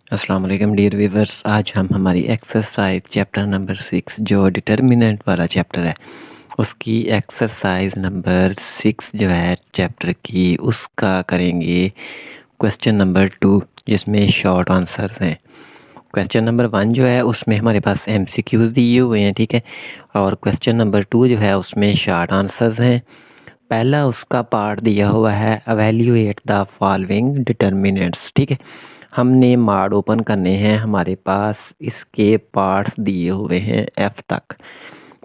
अस्सलाम वालेकुम dear viewers. आज हम हमारी एक्सरसाइज चैप्टर नंबर 6 जो डिटर्मिनेंट वाला चैप्टर है उसकी एक्सरसाइज नंबर 6 जो है चैप्टर की उसका करेंगे क्वेश्चन नंबर 2 जिसमें शॉर्ट आंसर्स हैं। क्वेश्चन नंबर 1 जो है उसमें हमारे पास MCQs दिए हुए हैं, ठीक है। और क्वेश्चन नंबर 2 जो है उसमें शॉर्ट आंसर्स हैं। पहला उसका पार्ट दिया हुआ है एवेल्यूएट द फॉलोइंग डिटर्मिनेंट्स, ठीक है। हमने मार्ड ओपन करने हैं, हमारे पास इसके पार्ट्स दिए हुए हैं F तक।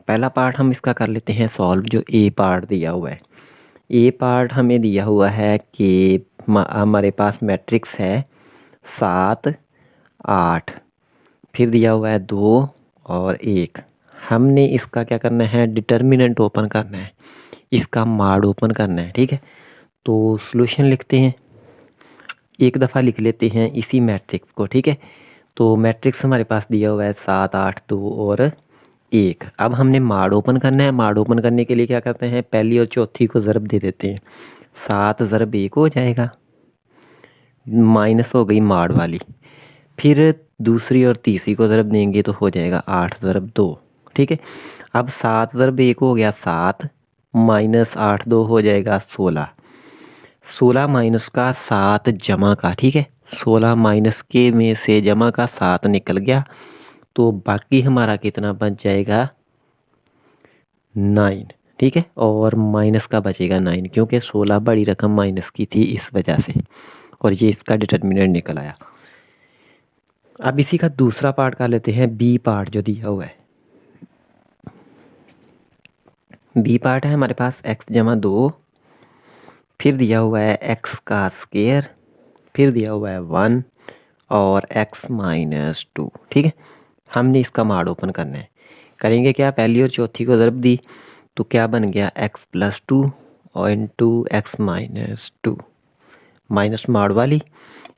पहला पार्ट हम इसका कर लेते हैं सॉल्व। जो ए पार्ट दिया हुआ है, ए पार्ट हमें दिया हुआ है कि हमारे पास मैट्रिक्स है 7 8, फिर दिया हुआ है 2 और 1। हमने इसका क्या करना है, डिटर्मिनेंट ओपन करना है, इसका मार्ड ओपन करना है, ठीक है। तो सॉल्यूशन लिखते हैं, एक दफ़ा लिख लेते हैं इसी मैट्रिक्स को, ठीक है। तो मैट्रिक्स हमारे पास दिया हुआ है 7 8 2 और 1। अब हमने मार्ड ओपन करना है। मार्ड ओपन करने के लिए क्या करते हैं, पहली और चौथी को ज़रब दे देते हैं। 7 ज़रब 1 हो जाएगा, माइनस हो गई मार्ड वाली। फिर दूसरी और तीसरी को ज़रब देंगे तो हो जाएगा 8 ज़रब 2, ठीक है। अब 7 ज़रब 1 हो गया 7, माइनस 8 2 हो जाएगा 16। 16 माइनस का 7 जमा का, ठीक है। 16 माइनस के में से जमा का 7 निकल गया, तो बाकी हमारा कितना बच जाएगा 9, ठीक है। और माइनस का बचेगा 9 क्योंकि 16 बड़ी रकम माइनस की थी इस वजह से, और ये इसका डिटर्मिनेंट निकल आया। अब इसी का दूसरा पार्ट कर लेते हैं, बी पार्ट जो दिया हुआ है। बी पार्ट है हमारे पास x जमा 2, फिर दिया हुआ है x का स्क्वायर, फिर दिया हुआ है 1 और x माइनस 2, ठीक है। हमने इसका मार्ड ओपन करना है। करेंगे क्या, पहली और चौथी को ज़रब दी तो क्या बन गया x प्लस 2 और इंटू x माइनस 2, माइनस मार्ड वाली।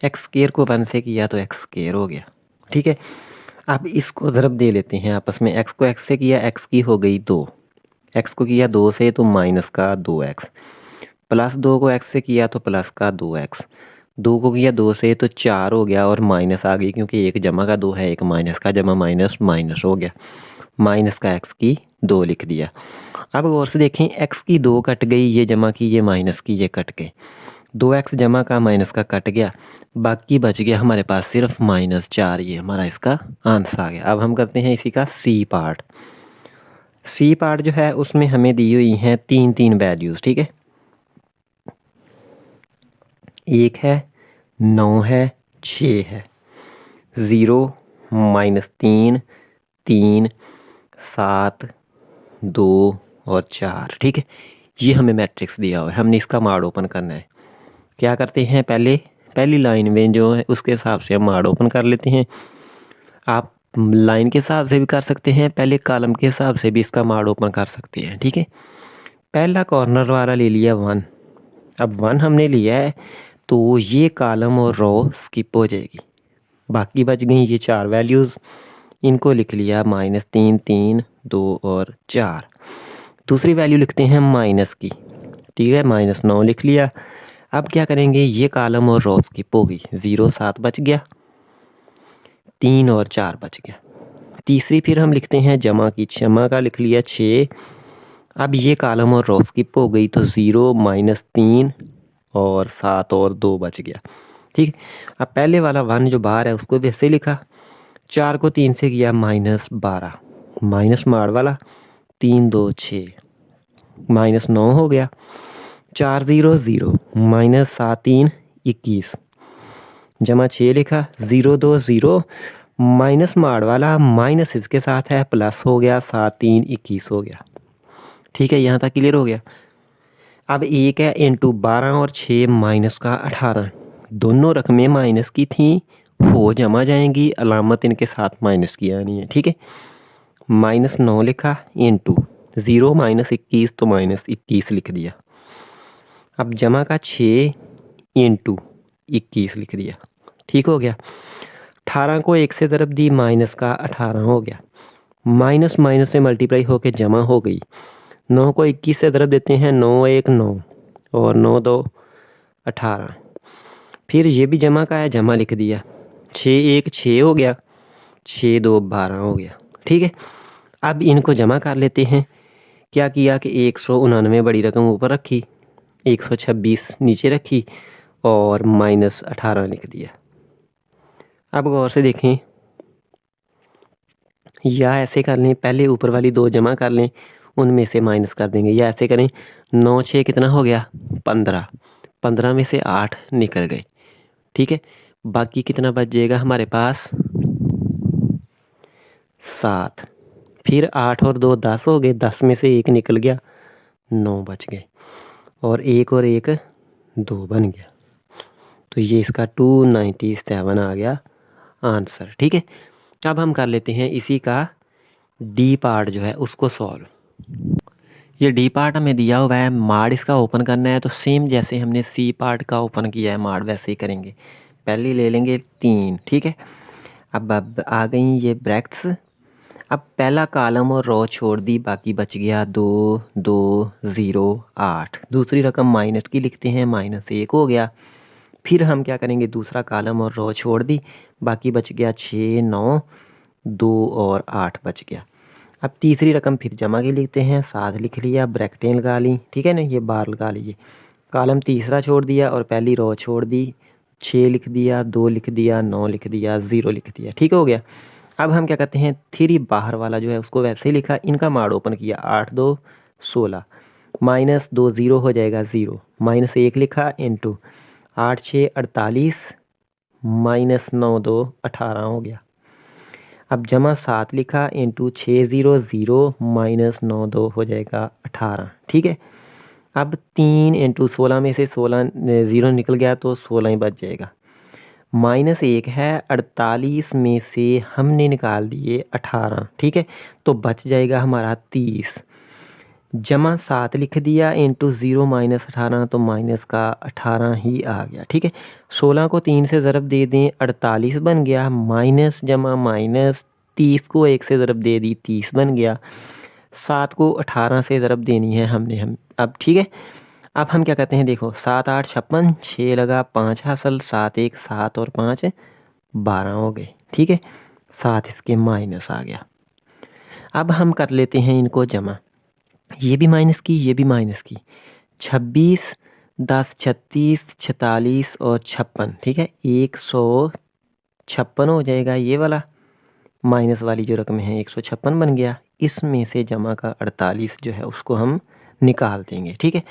x स्क्वायर को 1 से किया तो x स्क्वायर हो गया, ठीक है। अब इसको ज़रब दे लेते हैं आपस में। x को x से किया, x की हो गई 2, x को किया 2 से तो माइनस का 2x, प्लस 2 को x से किया तो प्लस का 2x, 2 को किया 2 से तो 4 हो गया और माइनस आ गई क्योंकि एक जमा का 2 है, एक माइनस का, जमा माइनस माइनस हो गया, माइनस का x की 2 लिख दिया। अब गौर से देखें, x की 2 कट गई, ये जमा की, ये माइनस की, ये कट गए, 2x जमा का माइनस का कट गया, बाकी बच गया हमारे पास सिर्फ -4। ये हमारा इसका आंसर आ गया। अब हम करते हैं इसी का सी पार्ट। सी पार्ट जो है उसमें हमें दी हुई हैं 3 वैल्यूज़, ठीक है। 1 है, 9 है, 6 है, 0 -3 3 7 2 और 4, ठीक है। ये हमें मैट्रिक्स दिया हुआ है, हमने इसका मार्ड ओपन करना है। क्या करते हैं, पहली लाइन में जो है उसके हिसाब से हम मार्ड ओपन कर लेते हैं। आप लाइन के हिसाब से भी कर सकते हैं, पहले कॉलम के हिसाब से भी इसका मार्ड ओपन कर सकते हैं, ठीक है। पहला कॉर्नर वाला ले लिया 1। अब 1 हमने लिया है तो ये कॉलम और रो स्किप हो जाएगी, बाकी बच गई ये 4 वैल्यूज़। इनको लिख लिया -3 3 2 और 4। दूसरी वैल्यू लिखते हैं माइनस की, ठीक है, -9 लिख लिया। अब क्या करेंगे, ये कॉलम और रो स्किप होगी, 0 7 बच गया, 3 और 4 बच गया। तीसरी फिर हम लिखते हैं जमा की, जमा का लिख लिया 6। अब ये कॉलम और रो स्किप हो गई तो 0 -3 और 7 और 2 बच गया, ठीक है। अब पहले वाला 1 जो बाहर है उसको वैसे लिखा, 4 को 3 से किया -12, माइनस मार वाला 3 2 6, -9 हो गया, 4 0 0, -7 3 21, जमा 6 लिखा, 0 2 0, माइनस मार वाला माइनस इसके साथ है, प्लस हो गया, 7 3 21 हो गया, ठीक है। यहाँ तक क्लियर हो गया। अब 1 है इंटू 12 और 6 माइनस का 18, दोनों रकमें माइनस की थी, वो जमा जाएंगी, अलामत इनके साथ माइनस की आनी है, ठीक है। -9 लिखा इंटू 0 -21 तो -21 लिख दिया। अब जमा का 6 इंटू 21 लिख दिया, ठीक हो गया। 18 को 1 से ज़रब दी, माइनस का 18 हो गया, माइनस माइनस से मल्टीप्लाई होके जमा हो गई। 9 को 21 से ज़रब देते हैं, 9 1 9 और 9 2 18। फिर ये भी जमा का है, जमा लिख दिया। 6 1 6 हो गया, 6 2 12 हो गया। ठीक है, अब इनको जमा कर लेते हैं। क्या किया कि 199 बड़ी रकम ऊपर रखी, 126 नीचे रखी और -18 लिख दिया। अब गौर से देखें, या ऐसे कर लें, पहले ऊपर वाली 2 जमा कर लें, उनमें से माइनस कर देंगे, या ऐसे करें 9 6 कितना हो गया 15, 15 में से 8 निकल गए। ठीक है, बाकी कितना बच जाएगा हमारे पास 7, फिर 8 और 2 10 हो गए, 10 में से 1 निकल गया, 9 बच गए और 1 और 1 2 बन गया। तो ये इसका 297 आ गया आंसर। ठीक है, अब हम कर लेते हैं इसी का डी पार्ट जो है उसको सॉल्व। ये डी पार्ट हमें दिया हुआ है, माड इसका ओपन करना है, तो सेम जैसे हमने सी पार्ट का ओपन किया है माड वैसे ही करेंगे। पहले ले लेंगे 3। ठीक है, अब आ गई ये ब्रैकेट्स। अब पहला कॉलम और रो छोड़ दी, बाकी बच गया 2 2 0 8। दूसरी रकम माइनस की लिखते हैं, -1 हो गया। फिर हम क्या करेंगे, दूसरा कॉलम और रो छोड़ दी, बाकी बच गया 6 9 2 और 8 बच गया। अब तीसरी रकम फिर जमा की लिखते हैं, 7 लिख लिया, ब्रैकेटें लगा ली। ठीक है ना, ये बार लगा लीजिए। कॉलम तीसरा छोड़ दिया और पहली रो छोड़ दी, 6 लिख दिया, 2 लिख दिया, 9 लिख दिया, 0 लिख दिया। ठीक हो गया। अब हम क्या करते हैं, 3 बाहर वाला जो है उसको वैसे ही लिखा, इनका माड ओपन किया, 8 2 16, -2 0 हो जाएगा 0, -1 लिखा इंटू 8 6 48, -9 2 18 हो गया। अब जमा 7 लिखा इंटू 6 0 0, -9 2 हो जाएगा 18। ठीक है, अब 3 इंटू 16 में से 16 0 निकल गया तो 16 ही बच जाएगा। -1 है, 48 में से हमने निकाल दिए 18। ठीक है, तो बच जाएगा हमारा 30। जमा 7 लिख दिया इंटू 0 -18, तो माइनस का 18 ही आ गया। ठीक है, 16 को 3 से ज़रब दे दें, 48 बन गया, माइनस जमा माइनस, 30 को 1 से ज़रब दे दी, 30 बन गया। 7 को 18 से ज़रब देनी है हम अब। ठीक है, अब हम क्या करते हैं, देखो 7 8 56, 6 लगा 5 हासिल, 7 1 7 और 5 12 हो गए। ठीक है, 7 इसके माइनस आ गया। अब हम कर लेते हैं इनको जमा, ये भी माइनस की, ये भी माइनस की, 26 10 36 46 और 56। ठीक है, 156 हो जाएगा, ये वाला माइनस वाली जो रकम है 156 बन गया। इसमें से जमा का 48 जो है उसको हम निकाल देंगे। ठीक है,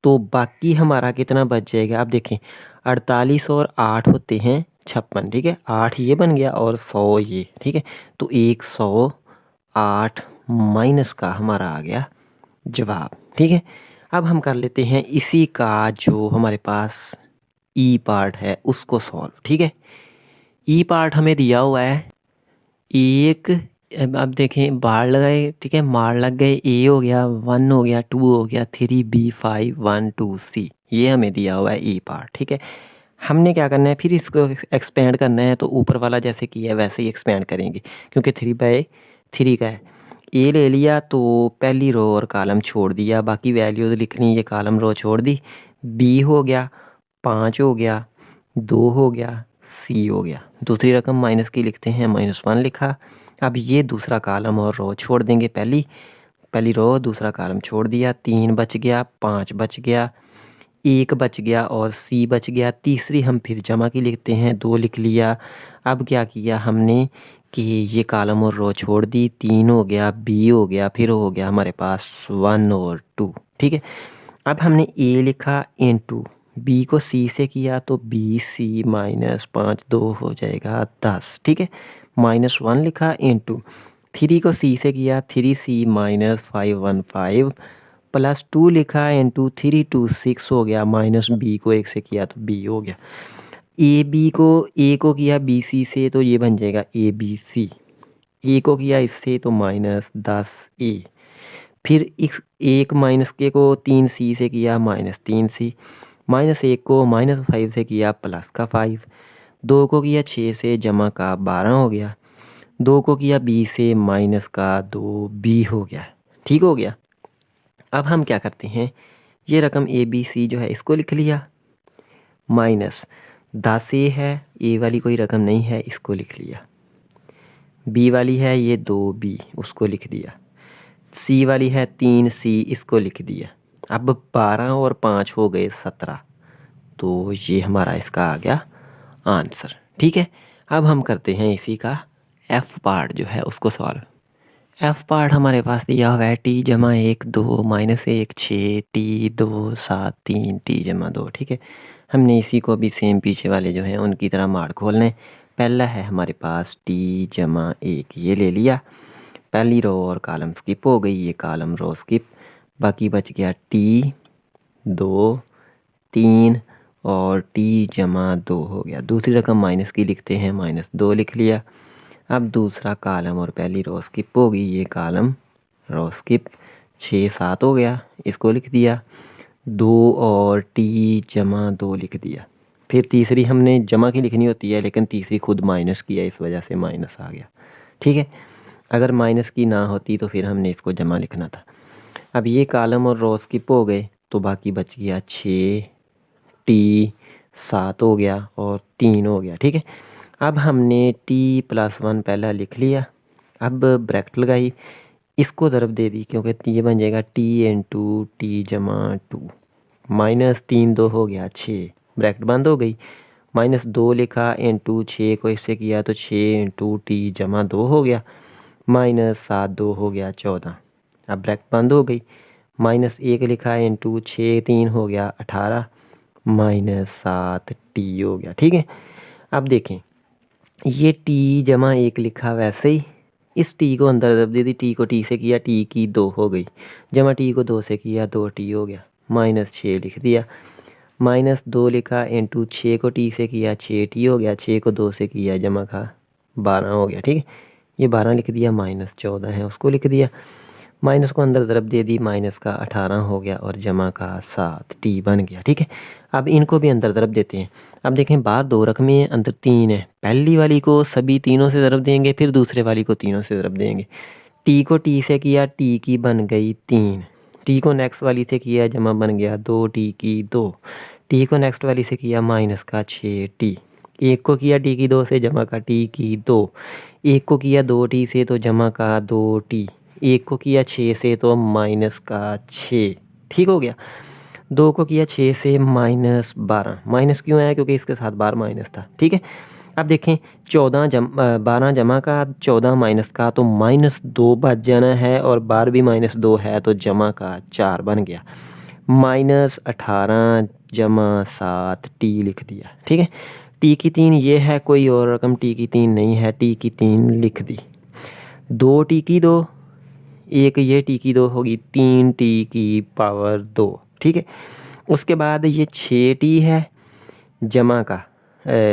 तो बाकी हमारा कितना बच जाएगा, आप देखें 48 और 8 होते हैं 56। ठीक है, 8 ये बन गया और 100 ये। ठीक है, तो 108 माइनस का हमारा आ गया जवाब। ठीक है, अब हम कर लेते हैं इसी का जो हमारे पास ई पार्ट है उसको सॉल्व। ठीक है, ई पार्ट हमें दिया हुआ है एक, अब देखें बार लगाए, ठीक है, मार लग गए, ए हो गया, 1 हो गया, 2 हो गया, 3 B 5 1 2 C, ये हमें दिया हुआ है ई पार्ट। ठीक है, हमने क्या करना है, फिर इसको एक्सपेंड करना है, तो ऊपर वाला जैसे किया है वैसे ही एक्सपेंड करेंगे, क्योंकि 3/3 का है। ए ले लिया तो पहली रो और कॉलम छोड़ दिया, बाकी वैल्यूज लिख ली, ये कॉलम रो छोड़ दी। बी हो गया, 5 हो गया, 2 हो गया, सी हो गया। दूसरी रकम माइनस की लिखते हैं, -1 लिखा। अब ये दूसरा कॉलम और रो छोड़ देंगे, पहली रो दूसरा कॉलम छोड़ दिया, 3 बच गया, 5 बच गया, 1 बच गया और सी बच गया। तीसरी हम फिर जमा की लिखते हैं, 2 लिख लिया। अब क्या किया हमने कि ये कॉलम और रो छोड़ दी, 3 हो गया, बी हो गया, फिर हो गया हमारे पास 1 और 2। ठीक है, अब हमने ए लिखा इंटू बी को सी से किया, तो बी सी -5 2 हो जाएगा 10। ठीक है, -1 लिखा इंटू 3 को सी से किया, 3C -5 1 5 +2 लिखा इंटू 3 2 6 हो गया, माइनस बी को 1 से किया तो बी हो गया। ए को किया बी सी से, तो ये बन जाएगा ABC। ए को किया इससे तो -10A। फिर एक -के को 3C से किया -3C, -1 को -5 से किया +5, 2 को किया 6 से जमा का 12 हो गया, 2 को किया B से -2B हो गया। ठीक हो गया। अब हम क्या करते हैं, ये रकम ABC जो है इसको लिख लिया, माइनस 10 ए है, ए वाली कोई रकम नहीं है, इसको लिख लिया। बी वाली है ये 2B, उसको लिख दिया। सी वाली है 3C, इसको लिख दिया। अब 12 और 5 हो गए 17, तो ये हमारा इसका आ गया आंसर। ठीक है, अब हम करते हैं इसी का एफ पार्ट जो है उसको सॉल्व। एफ पार्ट हमारे पास दिया हुआ है टी जमा 1 2 माइनस 1 6 टी 2 7 3 टी जमा 2। ठीक है, हमने इसी को भी सेम पीछे वाले जो हैं उनकी तरह मार्क खोलना है। पहला है हमारे पास टी जमा 1, ये ले लिया। पहली रो और कॉलम स्किप हो गई, ये कॉलम रो स्किप। बाकी बच गया टी 2 3 और टी जमा 2 हो गया। दूसरी रकम माइनस की लिखते हैं, -2 लिख लिया। अब दूसरा कॉलम और पहली रो स्किप हो गई, ये कॉलम रो स्किप। 6 7 हो गया, इसको लिख दिया। 2 और टी जमा 2 लिख दिया। फिर तीसरी हमने जमा की लिखनी होती है, लेकिन तीसरी खुद माइनस की है, इस वजह से माइनस आ गया। ठीक है, अगर माइनस की ना होती तो फिर हमने इसको जमा लिखना था। अब ये कॉलम और रो स्किप हो गए, तो बाकी बच गया 6 टी 7 हो गया और 3 हो गया। ठीक है, अब हमने t+1 पहला लिख लिया। अब ब्रैकेट लगाई, इसको ज़रब दे दी, क्योंकि ये बन जाएगा t × t जमा 2। -3 2 हो गया 6, ब्रैकेट बंद हो गई। -2 लिखा इंटू 6 को इससे किया तो 6 × t जमा 2 हो गया। -7 2 हो गया 14, अब ब्रैकेट बंद हो गई। -1 लिखा इंटू 6 3 हो गया 18, -7 t हो गया। ठीक है, अब देखें ये t जमा 1 लिखा वैसे ही, इस t को अंदर दब दे दी, t को t से किया, t की 2 हो गई, जमा t को 2 से किया 2t हो गया। -6 लिख दिया। -2 लिखा इंटू 6 को t से किया 6t हो गया, 6 को 2 से किया जमा का 12 हो गया। ठीक है, ये 12 लिख दिया। -14 है, उसको लिख दिया। माइनस को अंदर ज़रब दे दी, माइनस का 18 हो गया और जमा का 7 टी बन गया। ठीक है, अब इनको भी अंदर ज़रब देते हैं। अब देखें बाहर 2 रकमें हैं, अंदर 3 है। पहली वाली को सभी तीनों से ज़रब देंगे, फिर दूसरे वाली को तीनों से ज़रब देंगे। टी को टी से किया, टी की बन गई 3। टी को नेक्स्ट वाली से किया, जमा बन गया 2 टी की 2। टी को नेक्स्ट वाली से किया, माइनस का 6 टी। एक को किया टी की 2 से, जमा का टी की 2। एक को किया 2 टी से, तो जमा का 2 टी। एक को किया 6 से, तो माइनस का 6। ठीक हो गया। 2 को किया 6 से, -12। माइनस क्यों आया? क्योंकि इसके साथ बार माइनस था। ठीक है, अब देखें 12 जमा का 14 माइनस का, तो -2 बच जाना है, और बार भी -2 है, तो जमा का 4 बन गया। -18 जमा 7 टी लिख दिया। ठीक है, टी की 3 ये है, कोई और रकम टी की 3 नहीं है, टी की 3 लिख दी। 2 टी की 2, एक ये टी की 2 होगी, 3 टी की पावर 2। ठीक है, उसके बाद ये 6 टी है, जमा का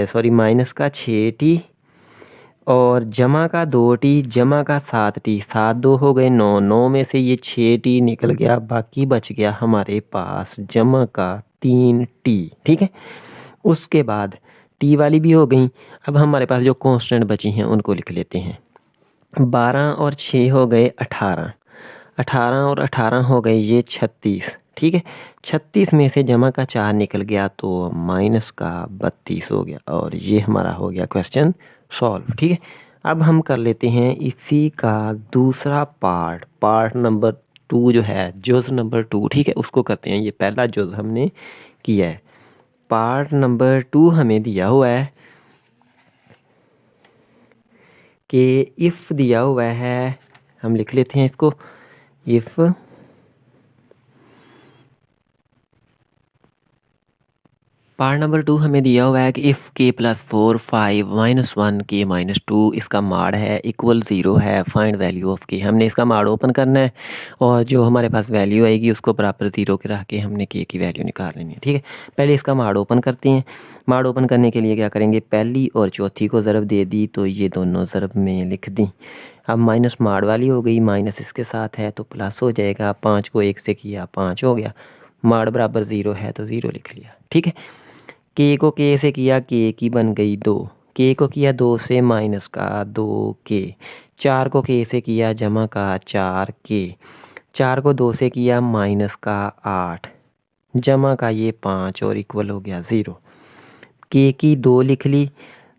सॉरी माइनस का 6 टी और जमा का 2 टी, जमा का 7 टी। 7 2 हो गए 9, 9 में से ये 6 टी निकल गया, बाकी बच गया हमारे पास जमा का 3 टी। ठीक है, उसके बाद टी वाली भी हो गई। अब हमारे पास जो कांस्टेंट बची हैं उनको लिख लेते हैं। 12 और 6 हो गए 18, 18 और 18 हो गए ये 36। ठीक है, 36 में से जमा का 4 निकल गया, तो माइनस का 32 हो गया, और ये हमारा हो गया क्वेश्चन सॉल्व। ठीक है, अब हम कर लेते हैं इसी का दूसरा पार्ट नंबर 2 जो है, जुज़ नंबर 2। ठीक है, उसको करते हैं। ये पहला जुज़ हमने किया है। पार्ट नंबर 2 हमें दिया हुआ है कि इफ़ दिया हुआ है, हम लिख लेते हैं इसको। इफ़ पार्ट नंबर 2 हमें दिया हुआ है कि इफ़ k+4 5 -1 k -2 इसका माड़ है इक्वल 0 है, फाइंड वैल्यू ऑफ k। हमने इसका माड़ ओपन करना है, और जो हमारे पास वैल्यू आएगी उसको बराबर 0 के रख के हमने k की वैल्यू निकाल लेनी है। ठीक है, पहले इसका माड़ ओपन करते हैं। माड़ ओपन करने के लिए क्या करेंगे, पहली और चौथी को ज़रब दे दी, तो ये दोनों ज़रब में लिख दी। अब माइनस माड़ वाली हो गई, माइनस इसके साथ है तो प्लस हो जाएगा। 5 को 1 से किया 5 हो गया, माड़ बराबर 0 है तो 0 लिख लिया। ठीक है, के को के से किया, के की बन गई 2। के को किया 2 से, माइनस का 2 के। 4 को के से किया, जमा का 4 के। 4 को 2 से किया, माइनस का 8, जमा का ये 5 और इक्वल हो गया 0। के की 2 लिख ली,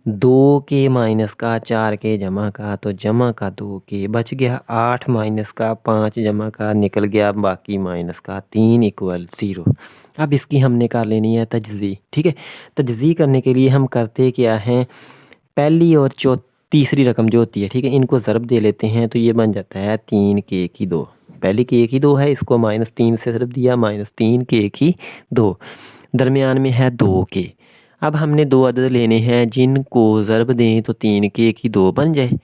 2 के माइनस का 4 के जमा का, तो जमा का 2 के बच गया, 8 माइनस का 5 जमा का निकल गया, बाकी माइनस का 3 इक्वल 0। अब इसकी हमने कर लेनी है तजज़ी। ठीक है, तजज़ी करने के लिए हम करते क्या हैं, पहली और तीसरी रकम जो होती है, ठीक है, इनको ज़रब दे लेते हैं, तो ये बन जाता है 3 के की 2। पहली के की 2 है, इसको -3 से ज़रब दिया, -3 के की 2, दरमियान में है 2 के। अब हमने 2 अदद लेने हैं जिनको ज़रब दें तो 3 के की 2 बन जाए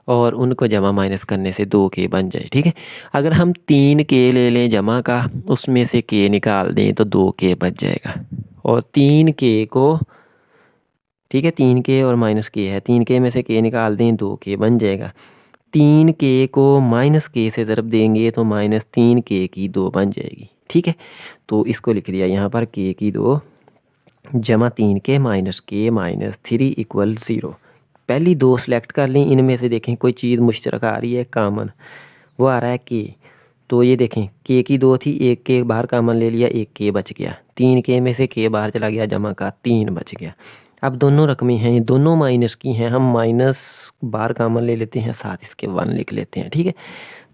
और उनको जमा माइनस करने से 2 के बन जाए। ठीक है, अगर हम 3 के ले लें जमा का, उसमें से के निकाल दें तो 2 के बच जाएगा, और 3 के को, ठीक है, 3 के और माइनस के है, 3 के में से के निकाल दें 2 के बन जाएगा। 3 के को माइनस के से ज़रब देंगे तो -3 के की 2 बन जाएगी। ठीक है, तो इसको लिख दिया यहाँ पर के की 2 जमा 3 के -3 इक्वल 0। पहली 2 सेलेक्ट कर लें, इनमें से देखें कोई चीज़ मुश्तरक आ रही है कामन, वो आ रहा है के, तो ये देखें के की 2 थी, एक के बाहर कामन ले लिया, एक के बच गया, 3 के में से के बाहर चला गया, जमा का 3 बच गया। अब दोनों रकमें हैं, ये दोनों माइनस की हैं, हम माइनस बाहर कामन ले लेते हैं, साथ इसके 1 लिख लेते हैं। ठीक है,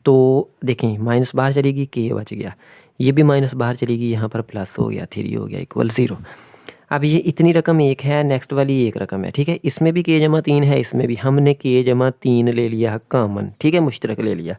तो देखें माइनस बाहर चलेगी, के बच गया, ये भी माइनस बाहर चलेगी, यहाँ पर प्लस हो गया, 3 हो गया इक्वल 0। अब ये इतनी रकम एक है, नेक्स्ट वाली एक रकम है। ठीक है, इसमें भी के जमा 3 है, इसमें भी हमने के जमा 3 ले लिया कामन, ठीक है, मुश्तरक ले लिया,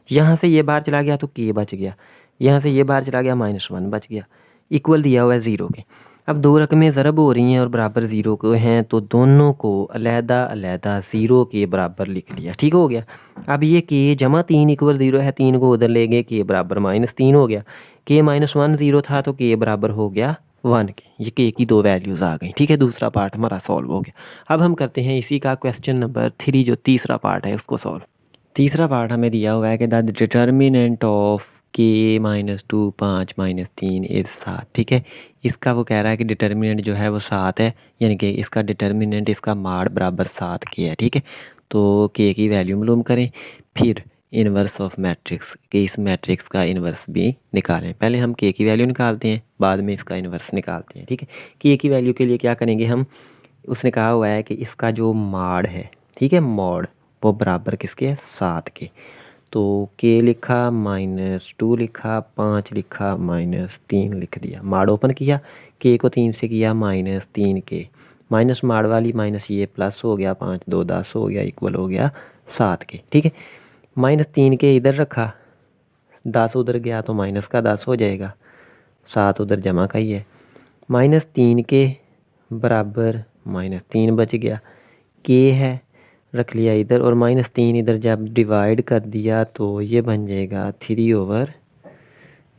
यहाँ से ये बाहर चला गया तो के बच गया, यहाँ से ये बाहर चला गया, -1 बच गया, इक्वल दिया हुआ है 0 के। अब 2 रकमें ज़रब हो रही हैं और बराबर 0 को हैं, तो दोनों को अलहदा अलहदा 0 के बराबर लिख लिया। ठीक हो गया। अब ये के जमा 3 इक्वल 0 है, 3 को उधर ले गए, के बराबर -3 हो गया, के -1 0 था तो के बराबर हो गया 1 के, ये के की 2 वैल्यूज़ आ गई। ठीक है, दूसरा पार्ट हमारा सॉल्व हो गया। अब हम करते हैं इसी का क्वेश्चन नंबर 3, जो तीसरा पार्ट है उसको सॉल्व। तीसरा पार्ट हमें दिया हुआ है कि द डिटर्मिनेंट ऑफ के -2 5 -3 इज़ 7। ठीक है, इसका वो कह रहा है कि डिटर्मिनेंट जो है वो 7 है, यानी कि इसका डिटर्मिनेंट, इसका माड बराबर 7 के है। ठीक है, तो के की वैल्यू मालूम करें, फिर इन्वर्स ऑफ मैट्रिक्स के, इस मैट्रिक्स का इन्वर्स भी निकालें। पहले हम के की वैल्यू निकालते हैं, बाद में इसका इन्वर्स निकालते हैं। ठीक है, के की वैल्यू के लिए क्या करेंगे हम, उसने कहा हुआ है कि इसका जो माड है, ठीक है, मॉड, वो बराबर किसके है, 7 के। तो के लिखा, -2 लिखा, 5 लिखा, -3 लिख दिया, माड ओपन किया, के को 3 से किया, -3 के, माइनस माड वाली माइनस ये प्लस हो गया, 5 2 10 हो गया, इक्वल हो गया 7 के। ठीक है, -3 के इधर रखा, 10 उधर गया तो माइनस का 10 हो जाएगा, 7 उधर जमा का ही है, -3 के बराबर -3 बच गया, के है रख लिया इधर, और -3 इधर जब डिवाइड कर दिया तो ये बन जाएगा 3/,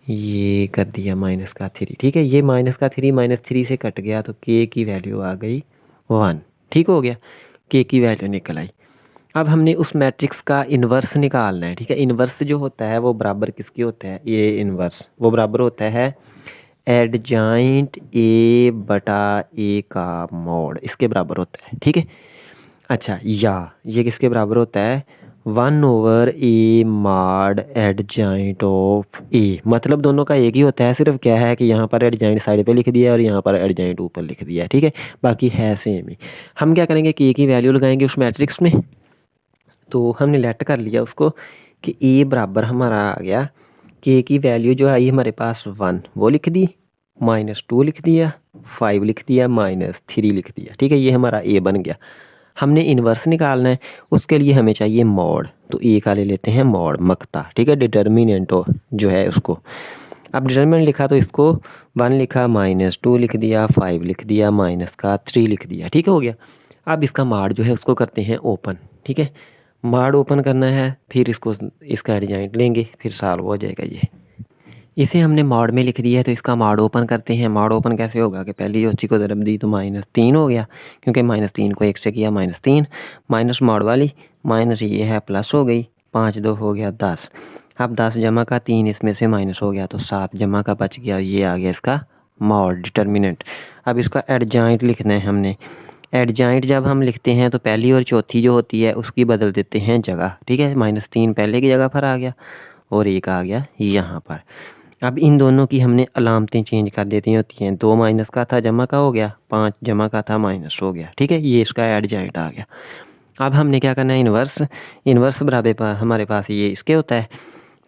ये कर दिया -3। ठीक है, ये -3 -3 से कट गया, तो के की वैल्यू आ गई 1। ठीक हो गया, के की वैल्यू निकल आई। अब हमने उस मैट्रिक्स का इन्वर्स निकालना है। ठीक है, इन्वर्स जो होता है वो बराबर किसके होता है, ये इन्वर्स वो बराबर होता है एडजॉइंट ए बटा ए का मॉड, इसके बराबर होता है। ठीक है, अच्छा, या ये किसके बराबर होता है, 1/a मॉड एडजॉइंट ऑफ ए, मतलब दोनों का एक ही होता है, सिर्फ क्या है कि यहाँ पर एडजॉइंट साइड पे लिख दिया है और यहाँ पर एडजॉइंट ऊपर लिख दिया है। ठीक है, बाकी है सेम ही। हम क्या करेंगे कि ए की वैल्यू लगाएंगे उस मैट्रिक्स में, तो हमने लेट कर लिया उसको कि ए बराबर हमारा आ गया, के की वैल्यू जो आई हमारे पास 1, वो लिख दी, -2 लिख दिया, 5 लिख दिया, -3 लिख दिया। ठीक है, ये हमारा ए बन गया। हमने इन्वर्स निकालना है, उसके लिए हमें चाहिए मॉड, तो ए का ले लेते हैं मॉड मक्ता। ठीक है, डिटर्मिनेंट जो है उसको, अब डिटर्मिनेंट लिखा तो इसको 1 लिखा, -2 लिख दिया, 5 लिख दिया, -3 लिख दिया। ठीक हो गया। अब इसका माड जो है उसको करते हैं ओपन। ठीक है, माड ओपन करना है, फिर इसको, इसका एडजॉइंट लेंगे, फिर सॉल्व हो जाएगा ये। इसे हमने मॉड में लिख दिया है, तो इसका मॉड ओपन करते हैं। मॉड ओपन कैसे होगा कि पहली चौथी को ज़रब दी तो -3 हो गया, क्योंकि -3 को 1 से किया, -3 माइनस मॉड वाली माइनस ये है प्लस हो गई, 5 2 हो गया 10। अब 10 जमा का 3 इसमें से माइनस हो गया, तो 7 जमा का बच गया, ये आ गया इसका मॉड डिटर्मिनेंट। अब इसका एडजॉइंट लिखना है हमने। एडजॉइंट जब हम लिखते हैं तो पहली और चौथी जो होती है उसकी बदल देते हैं जगह। ठीक है, -3 पहले की जगह पर आ गया और 1 आ गया यहाँ पर। अब इन दोनों की हमने अलामतें चेंज कर देती होती हैं। 2 माइनस का था जमा का हो गया, 5 जमा का था माइनस हो गया। ठीक है, ये इसका एडजॉइंट आ गया। अब हमने क्या करना है, इन्वर्स बराबर हमारे पास ये इसके होता है,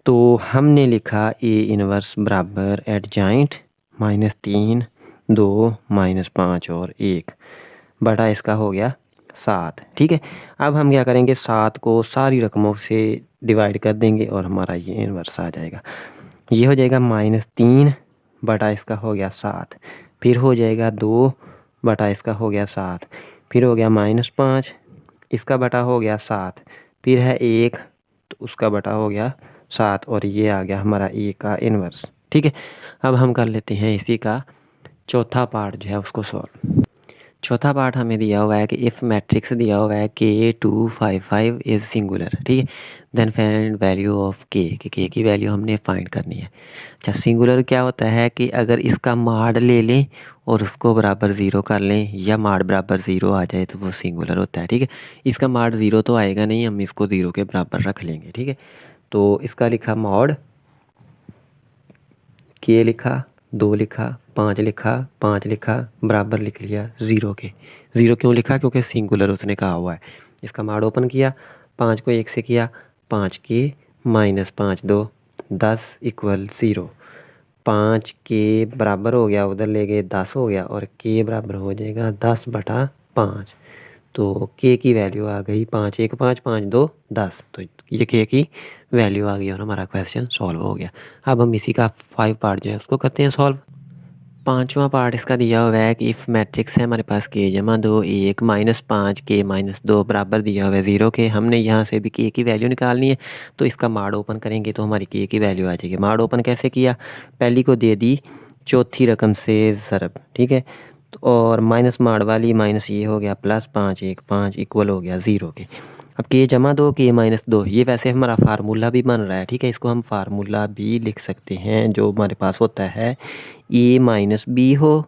तो हमने लिखा ए इन्वर्स बराबर एडजॉइंट -3 2 -5 और 1 बटा इसका हो गया 7। ठीक है, अब हम क्या करेंगे, 7 को सारी रकमों से डिवाइड कर देंगे और हमारा ये इन्वर्स आ जाएगा। ये हो जाएगा -3 बटा इसका हो गया 7, फिर हो जाएगा 2 बटा इसका हो गया 7, फिर हो गया -5 इसका बटा हो गया 7, फिर है 1 तो उसका बटा हो गया 7 और ये आ गया हमारा ए का इन्वर्स। ठीक है, अब हम कर लेते हैं इसी का चौथा पार्ट जो है उसको सॉल्व। चौथा पार्ट हमें दिया हुआ है कि इफ़ मैट्रिक्स दिया हुआ है K255 इज़ सिंगुलर। ठीक है, देन फाइंड वैल्यू ऑफ के की वैल्यू हमने फाइंड करनी है। अच्छा, सिंगुलर क्या होता है कि अगर इसका माड ले लें और उसको बराबर ज़ीरो कर लें या माड बराबर ज़ीरो आ जाए तो वो सिंगुलर होता है। ठीक है, इसका माड ज़ीरो तो आएगा नहीं, हम इसको ज़ीरो के बराबर रख लेंगे। ठीक है, तो इसका लिखा मॉड के लिखा, 2 लिखा, 5 लिखा, 5 लिखा, बराबर लिख लिया ज़ीरो के। ज़ीरो क्यों लिखा, क्योंकि सिंगुलर उसने कहा हुआ है। इसका माड ओपन किया, 5 को 1 से किया, 5 के -5 2 10 इक्वल 0। 5 के बराबर हो गया, उधर ले गए 10 हो गया और के बराबर हो जाएगा 10 बटा 5। तो के की वैल्यू आ गई 5 1 5 5 2 10। तो ये के की वैल्यू आ गई और हमारा क्वेश्चन सॉल्व हो गया। अब हम इसी का 5 पार्ट जो है उसको करते हैं सॉल्व। पांचवा पार्ट इसका दिया हुआ है कि इफ़ मैट्रिक्स है हमारे पास के जमा 2 1 -5 के -2 बराबर दिया हुआ है 0 के। हमने यहाँ से भी के की वैल्यू निकालनी है, तो इसका माड ओपन करेंगे तो हमारी के की वैल्यू आ जाएगी। माड ओपन कैसे किया, पहली को दे दी चौथी रकम से ज़रब। ठीक है, तो और माइनस माड वाली माइनस ये हो गया +5 1 5 इक्वल हो गया 0 के। अब के जमा 2 के -2 ये वैसे हमारा फार्मूला भी बन रहा है। ठीक है, इसको हम फार्मूला भी लिख सकते हैं जो हमारे पास होता है ए माइनस बी हो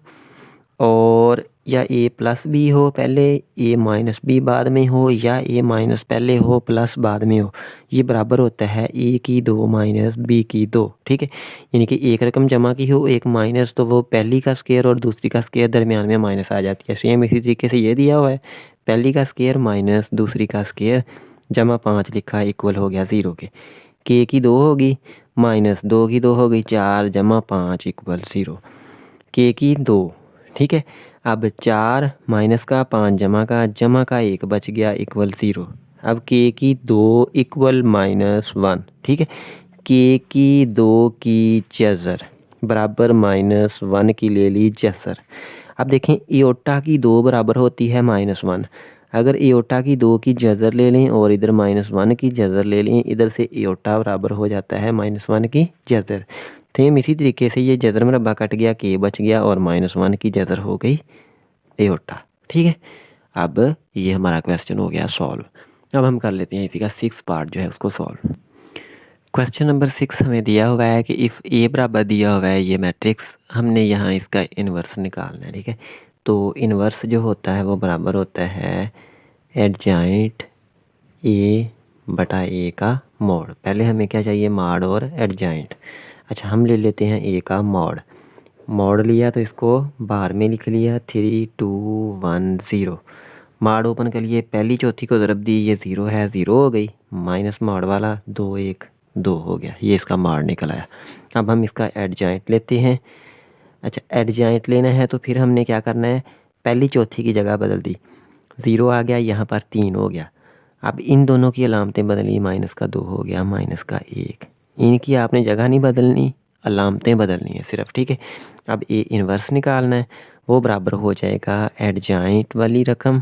और या ए प्लस बी हो पहले, ए माइनस बी बाद में हो या ए माइनस पहले हो प्लस बाद में हो। ये बराबर होता है ए की 2 माइनस बी की 2। ठीक है, यानी कि एक रकम जमा की हो एक माइनस तो वो पहली का स्केयर और दूसरी का स्केयर दरमियान में माइनस आ जाती है। सेम इसी तरीके से ये दिया हुआ है, पहली का स्केयर माइनस दूसरी का स्केयर जमा 5 लिखा इक्वल हो गया 0 के की 2 होगी -2 की 2 हो गई 4 जमा 5 इक्वल 0 के की 2। ठीक है, अब 4 माइनस का 5 जमा का 1 बच गया इक्वल 0। अब के की 2 इक्वल -1। ठीक है, के की 2 की जज़र बराबर -1 की ले ली जज़र। अब देखें एओटा की 2 बराबर होती है -1। अगर एओटा की 2 की जज़र ले लें और इधर -1 की जज़र ले लें, इधर से एओटा बराबर हो जाता है -1 की जज़र। सेम इसी तरीके से ये जज़र मरबा कट गया, के बच गया और -1 की जज़र हो गई एओटा। ठीक है, अब ये हमारा क्वेश्चन हो गया सॉल्व। अब हम कर लेते हैं इसी का 6 पार्ट जो है उसको सॉल्व। क्वेश्चन नंबर 6 हमें दिया हुआ है कि इफ़ ए बराबर दिया हुआ है ये मैट्रिक्स, हमने यहाँ इसका इन्वर्स निकालना है। ठीक है, तो इन्वर्स जो होता है वो बराबर होता है एडजॉइंट ए बटा ए का मॉड। पहले हमें क्या चाहिए, माड और एडजॉइंट। अच्छा, हम ले लेते हैं ए का मॉड। मॉड लिया तो इसको बाहर में लिख लिया 3 2 1 0। माड ओपन कर लिए, पहली चौथी को ज़रब दी, ये 0 है 0 हो गई, माइनस माड वाला 2 1 2 हो गया, ये इसका माड निकल आया। अब हम इसका एडजॉइंट लेते हैं। अच्छा, एडजॉइंट लेना है तो फिर हमने क्या करना है, पहली चौथी की जगह बदल दी, 0 आ गया, यहाँ पर 3 हो गया। अब इन दोनों की अलामतें बदली, -2 हो गया -1। इनकी आपने जगह नहीं बदलनी, अलामतें बदलनी है सिर्फ। ठीक है, अब ए इन्वर्स निकालना है, वो बराबर हो जाएगा एडजॉइंट वाली रकम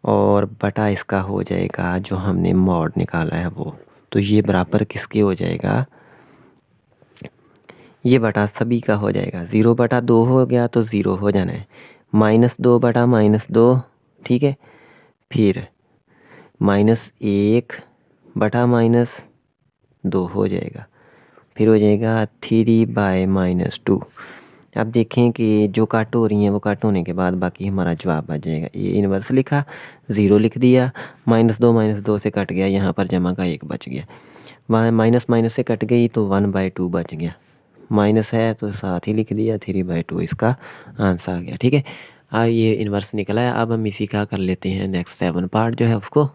और बटा इसका हो जाएगा जो हमने मॉड निकाला है वो। तो ये बराबर किसके हो जाएगा, ये बटा सभी का हो जाएगा। 0 बटा 2 हो गया तो 0 हो जाना है, -2 बटा -2। ठीक है, फिर -1 बटा -2 हो जाएगा, फिर हो जाएगा 3/-2। अब देखें कि जो कट हो रही हैं वो कट होने के बाद बाकी हमारा जवाब आ जाएगा। ये इन्वर्स लिखा, 0 लिख दिया, -2 से कट गया, यहाँ पर जमा का 1 बच गया, वहाँ माइनस माइनस से कट गई तो 1/2 बच गया, माइनस है तो साथ ही लिख दिया, 3/2 इसका आंसर आ गया। ठीक है, अब ये इन्वर्स निकला है। अब हम इसी का कर लेते हैं नेक्स्ट 7 पार्ट जो है उसको।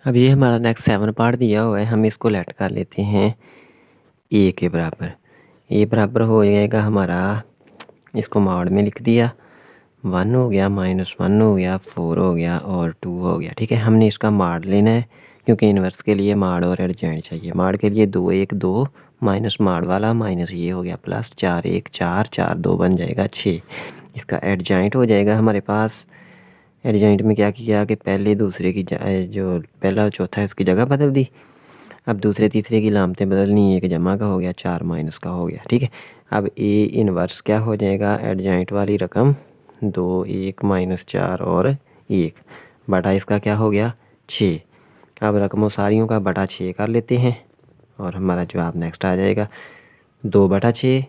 अब ये हमारा नेक्स्ट 7 पार्ट दिया हुआ है, हम इसको लेट कर लेते हैं ए के बराबर। ए बराबर हो जाएगा हमारा, इसको मॉड में लिख दिया, 1 हो गया, -1 हो गया, 4 हो गया और 2 हो गया। ठीक है, हमने इसका मॉड लेना है क्योंकि इन्वर्स के लिए मॉड और एडजॉइंट चाहिए। मॉड के लिए 2 1 2 माइनस मॉड वाला माइनस ये हो गया प्लस 4 1 4 4 2 बन जाएगा 6। इसका एडजॉइंट हो जाएगा हमारे पास। एडजॉइंट में क्या किया कि पहले दूसरे की जो पहला और चौथा है उसकी जगह बदल दी। अब दूसरे तीसरे की लामतें बदलनी, एक जमा का हो गया, 4 माइनस का हो गया। ठीक है, अब ए इन्वर्स क्या हो जाएगा, एडजॉइंट वाली रकम 2 1 -4 और 1 बटा इसका क्या हो गया 6। अब रकमों सारियों का बटा 6 कर लेते हैं और हमारा जवाब नेक्स्ट आ जाएगा 2/6,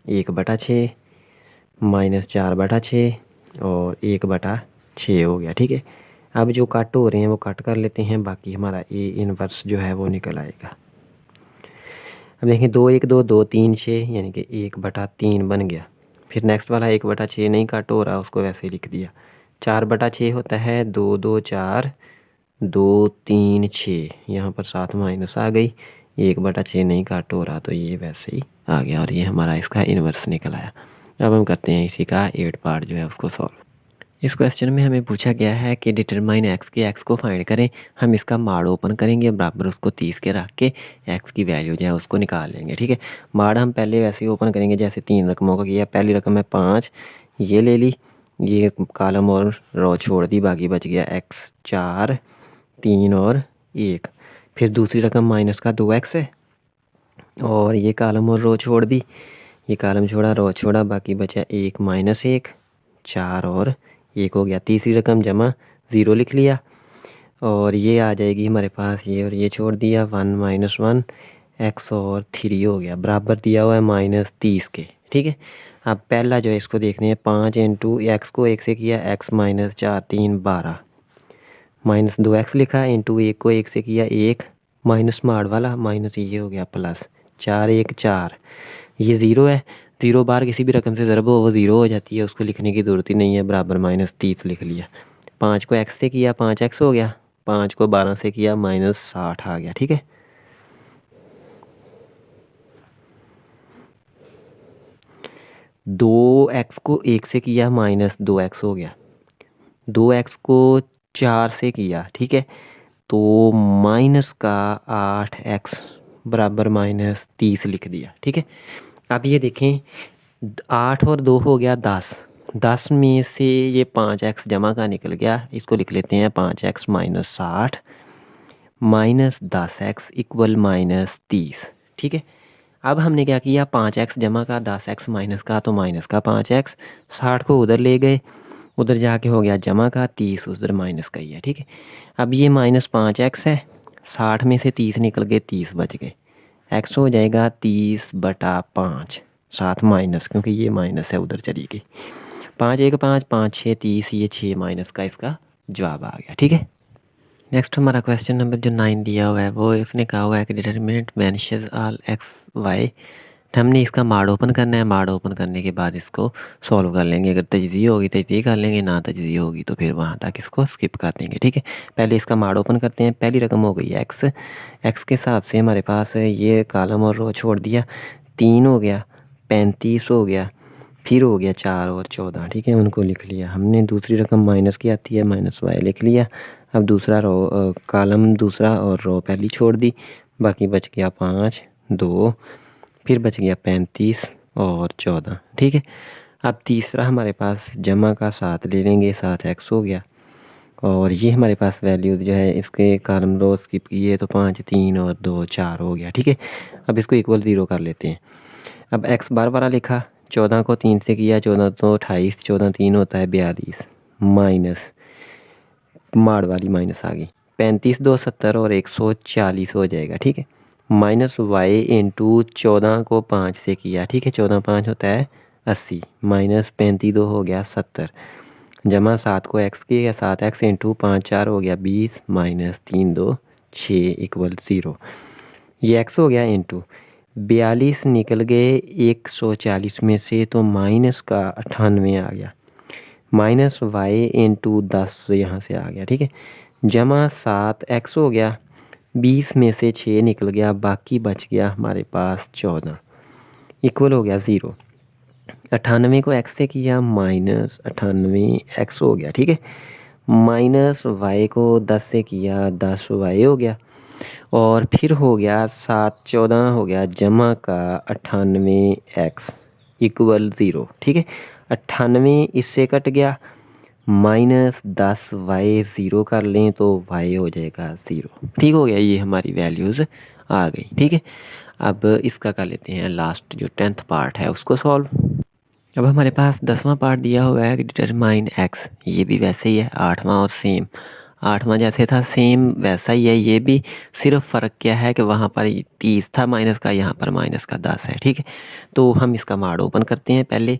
1/6, -4/6 और 1/6 हो गया। ठीक है, अब जो कट हो रहे हैं वो कट कर लेते हैं, बाकी हमारा ए इन्वर्स जो है वो निकल आएगा। अब देखें 2 1 2 2 3 6 यानी कि 1/3 बन गया। फिर नेक्स्ट वाला 1/6 नहीं कट हो रहा, उसको वैसे ही लिख दिया। 4/6 होता है 2 2 4 2 3 6, यहाँ पर साथ माइनस आ गई, 1/6 नहीं कट हो रहा तो ये वैसे ही आ गया और ये हमारा इसका इन्वर्स निकल आया। अब हम करते हैं इसी का 8 पार्ट जो है उसको सॉल्व। इस क्वेश्चन में हमें पूछा गया है कि डिटरमाइन एक्स के एक्स को फाइंड करें। हम इसका माड़ ओपन करेंगे, बराबर उसको 30 के रख के एक्स की वैल्यू जो है उसको निकाल लेंगे। ठीक है, माड़ हम पहले वैसे ही ओपन करेंगे जैसे 3 रकमों का किया। पहली रकम है 5, ये ले ली, ये कॉलम और रो छोड़ दी, बाकी बच गया x 4 3 और 1। फिर दूसरी रकम माइनस का 2x है और ये कॉलम और रो छोड़ दी, ये कॉलम छोड़ा रो छोड़ा, बाकी बचा 1 -1 4 और 1 हो गया। तीसरी रकम जमा 0 लिख लिया और ये आ जाएगी हमारे पास, ये और ये छोड़ दिया, 1 -1 x और 3 हो गया, बराबर दिया हुआ है -30 के। ठीक है, अब पहला जो है इसको देखते हैं, 5 इंटू एक्स को 1 से किया, x -4 3 12 -2x लिखा, इंटू 1 को 1 से किया 1 माइनस माड़ वाला माइनस ये हो गया प्लस 4 1 4, ये 0 है, 0 बार किसी भी रकम से ज़रब हो वो 0 हो जाती है, उसको लिखने की ज़रूरत ही नहीं है, बराबर -30 लिख लिया। 5 को x से किया 5x हो गया, 5 को 12 से किया -60 आ गया। ठीक है, दो एक्स को 1 से किया -2x हो गया, 2x को 4 से किया, ठीक है, तो माइनस का 8x बराबर -30 लिख दिया। ठीक है, अब ये देखें 8 और 2 हो गया 10, 10 में से ये 5x जमा का निकल गया, इसको लिख लेते हैं 5x -60 -10x इक्वल -30। ठीक है, अब हमने क्या किया, 5x जमा का 10x माइनस का तो माइनस का 5x, 60 को उधर ले गए, उधर जाके हो गया जमा का, 30 उधर माइनस का ही है। ठीक है, अब ये -5x है, 60 में से 30 निकल गए, 30 बच गए, x हो जाएगा 30/5, साथ माइनस क्योंकि ये माइनस है उधर चली गई, 5 1 5 5 6 30, ये 6 माइनस का इसका जवाब आ गया। ठीक है, नेक्स्ट हमारा क्वेश्चन नंबर जो 9 दिया हुआ है वो इसने कहा हुआ है कि determinant vanishes all x y। हमने इसका माड़ ओपन करना है, माड़ ओपन करने के बाद इसको सॉल्व कर लेंगे, अगर तजज़ी होगी तजज़ी कर लेंगे, ना तजज़ी होगी तो फिर वहाँ तक इसको स्किप कर देंगे। ठीक है, पहले इसका माड़ ओपन करते हैं। पहली रकम हो गई x, x के हिसाब से हमारे पास ये कॉलम और रो छोड़ दिया, 3 हो गया, 35 हो गया, फिर हो गया 4 और 14। ठीक है, उनको लिख लिया हमने। दूसरी रकम माइनस की आती है, -y लिख लिया। अब दूसरा रो कॉलम दूसरा और रो पहली छोड़ दी, बाकी बच गया 5 2, फिर बच गया 35 और 14। ठीक है, अब तीसरा हमारे पास जमा का 7 ले लेंगे, 7x हो गया और ये हमारे पास वैल्यू जो है इसके कॉलम रो स्किप किए तो 5 3 और 2 4 हो गया। ठीक है, अब इसको इक्वल 0 कर लेते हैं। अब x बार बार लिखा, 14 को 3 से किया, 14 तो 28, 14 3 होता है 42, माइनस माड़ वाली माइनस आ गई, 35 2 70 और 140 हो जाएगा। ठीक है, -y इंटू 14 को 5 से किया, ठीक है, 14 5 होता है 80, -35 2 हो गया 70, जमा 7 को x किया, 7x इंटू 5 4 हो गया 20, -3 2 6 इक्वल 0, ये x हो गया इंटू 42 निकल गए 140 में से, तो माइनस का 98 आ गया, माइनस वाई इंटू 10 यहाँ से आ गया, ठीक है, जमा 7x हो गया, 20 में से 6 निकल गया, बाकी बच गया हमारे पास 14 इक्वल हो गया 0। 98 को x से किया माइनस 98x हो गया, ठीक है, माइनस y को 10 से किया 10y हो गया, और फिर हो गया 7 14 हो गया जमा का 98x इक्वल 0, ठीक है। 98 इससे कट गया, माइनस 10y 0 कर लें तो y हो जाएगा 0, ठीक हो गया। ये हमारी वैल्यूज़ आ गई, ठीक है। अब इसका कर लेते हैं लास्ट जो 10th पार्ट है उसको सॉल्व। अब हमारे पास 10वां पार्ट दिया हुआ है कि डिटरमाइन x, ये भी वैसे ही है 8वां, और सेम 8वां जैसे था सेम वैसा ही है ये भी, सिर्फ फ़र्क क्या है कि वहाँ पर 30 था माइनस का, यहाँ पर माइनस का 10 है, ठीक है। तो हम इसका मॉड ओपन करते हैं पहले,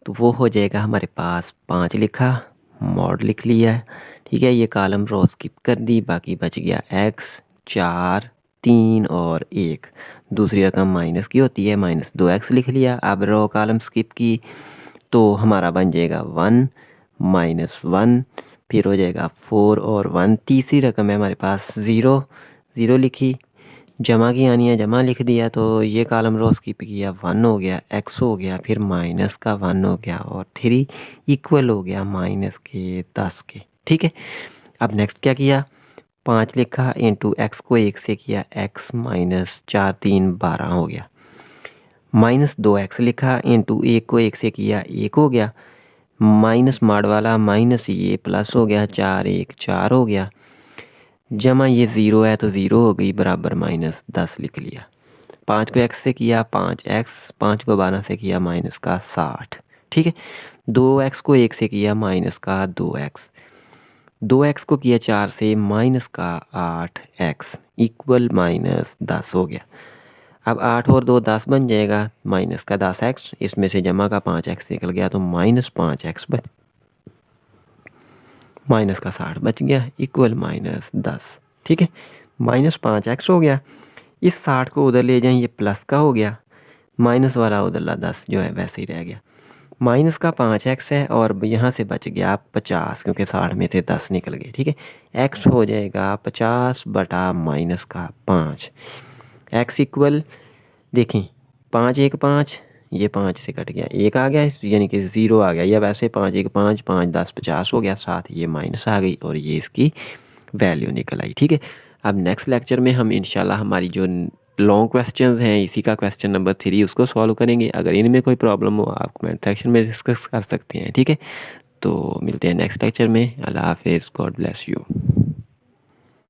तो वो हो जाएगा हमारे पास 5 लिखा, मॉड लिख लिया, ठीक है। ये कॉलम रो स्किप कर दी, बाकी बच गया x 4 3 और 1, दूसरी रकम माइनस की होती है, माइनस 2x लिख लिया। अब रो कॉलम स्किप की तो हमारा बन जाएगा 1 माइनस 1, फिर हो जाएगा 4 और 1, तीसरी रकम है हमारे पास 0 0 लिखी, जमा की आनी है जमा लिख दिया, तो ये कॉलम रो स्किप किया, 1 हो गया, x हो गया, फिर माइनस का 1 हो गया, और 3 इक्वल हो गया माइनस के 10 के, ठीक है। अब नेक्स्ट क्या किया, 5 लिखा इंटू x को 1 से किया, x माइनस 4 3 12 हो गया, माइनस 2x लिखा इंटू 1 को 1 से किया, 1 हो गया, माइनस माड वाला माइनस ये प्लस हो गया, 4 1 4 हो गया, जमा ये 0 है तो 0 हो गई, बराबर माइनस 10 लिख लिया। 5 को x से किया 5x, 5 को 12 से किया माइनस का 60, ठीक है। 2x को 1 से किया माइनस का 2x, 2x को किया 4 से माइनस का 8x इक्वल माइनस 10 हो गया। अब 8 और 2 10 बन जाएगा, माइनस का 10x, इसमें से जमा का 5x निकल गया, तो माइनस 5x बच, माइनस का 60 बच गया इक्वल माइनस 10, ठीक है। माइनस 5x हो गया, इस 60 को उधर ले जाएं, ये प्लस का हो गया, माइनस वाला उधरला 10 जो है वैसे ही रह गया, माइनस का 5x है, और यहाँ से बच गया 50, क्योंकि 60 में से 10 निकल गए, ठीक है। x हो जाएगा 50 बटा माइनस का 5, x इक्वल देखें 5 1 5, ये 5 से कट गया 1 आ गया, यानी कि 0 आ गया, या वैसे 5 1 5 5 10 50 हो गया, साथ ये माइनस आ गई और ये इसकी वैल्यू निकल आई, ठीक है। अब नेक्स्ट लेक्चर में हम इंशाल्लाह हमारी जो लॉन्ग क्वेश्चंस हैं इसी का क्वेश्चन नंबर 3 उसको सॉल्व करेंगे। अगर इनमें कोई प्रॉब्लम हो आप कमेंट सेक्शन में डिस्कस कर सकते हैं, ठीक है। तो मिलते हैं नेक्स्ट लेक्चर में। अल्लाह हाफिज़, गॉड ब्लेस यू।